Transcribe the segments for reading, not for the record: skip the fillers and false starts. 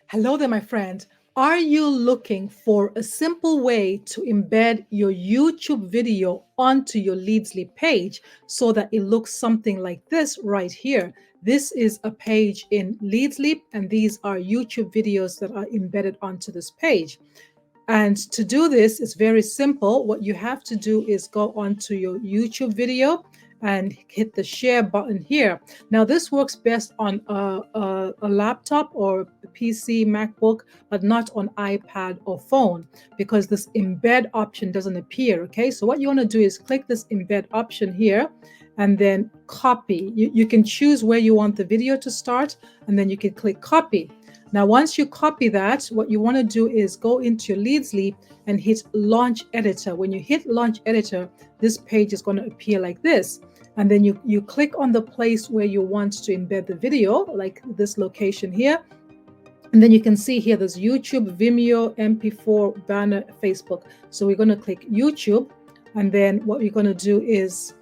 Hello there, my friend. Are you looking for a simple way to embed your YouTube video onto your Leadsleap page so that it looks something like this right here? This is a page in Leadsleap, and these are YouTube videos that are embedded onto this page. And to do this, it's very simple. What you have to do is go onto your YouTube video and hit the share button here. Now, this works best on a laptop or a PC, MacBook, but not on iPad or phone because this embed option doesn't appear. Okay, so what you want to do is click this embed option here and then copy. You can choose where you want the video to start, and then you can click copy. Now, once you copy that, what you want to do is go into your Leadsleap and hit Launch Editor. When you hit Launch Editor, this page is going to appear like this. And then you click on the place where you want to embed the video, like this location here. And then you can see here, there's YouTube, Vimeo, MP4, banner, Facebook. So we're going to click YouTube. And then what we're going to do is,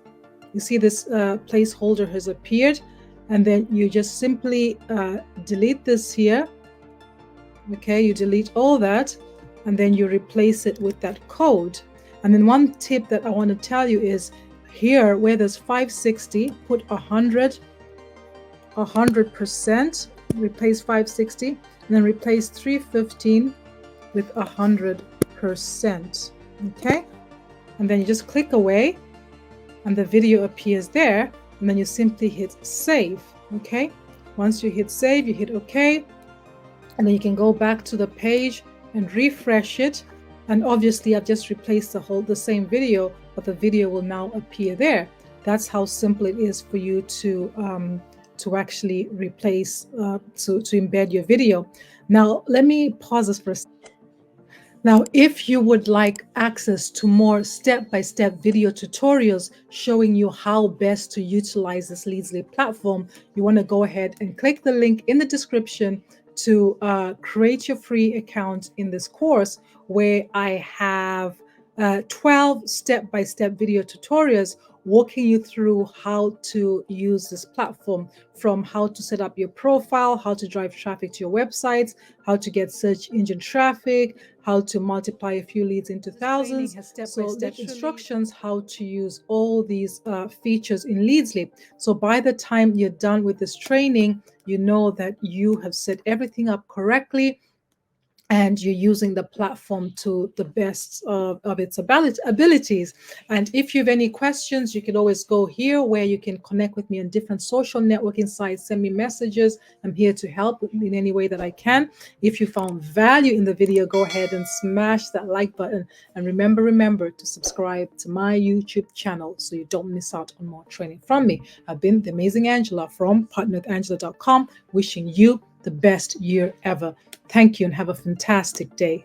you see this placeholder has appeared. And then you just simply delete this here. Okay, you delete all that, and then you replace it with that code. And then one tip that I want to tell you is here where there's 560, put 100%, replace 560, and then replace 315 with 100%. Okay, and then you just click away, and the video appears there. And then you simply hit save. Okay, once you hit save, you hit OK, and then you can go back to the page and refresh it. And obviously I've just replaced the same video, but the video will now appear there. That's how simple it is for you to actually replace, to embed your video. Now let me pause this for a second. Now, if you would like access to more step-by-step video tutorials showing you how best to utilize this Leadsleap platform, you want to go ahead and click the link in the description to create your free account in this course, where I have 12 step-by-step video tutorials walking you through how to use this platform, from how to set up your profile, how to drive traffic to your websites, how to get search engine traffic, how to multiply a few leads into thousands. Step-by-step instructions how to use all these features in Leadsleap. So by the time you're done with this training, you know that you have set everything up correctly and you're using the platform to the best of its abilities. And if you have any questions, you can always go here where you can connect with me on different social networking sites, send me messages. I'm here to help in any way that I can. If you found value in the video, go ahead and smash that like button. And remember to subscribe to my YouTube channel so you don't miss out on more training from me. I've been the amazing Angela from partnerwithangela.com, wishing you the best year ever. Thank you and have a fantastic day.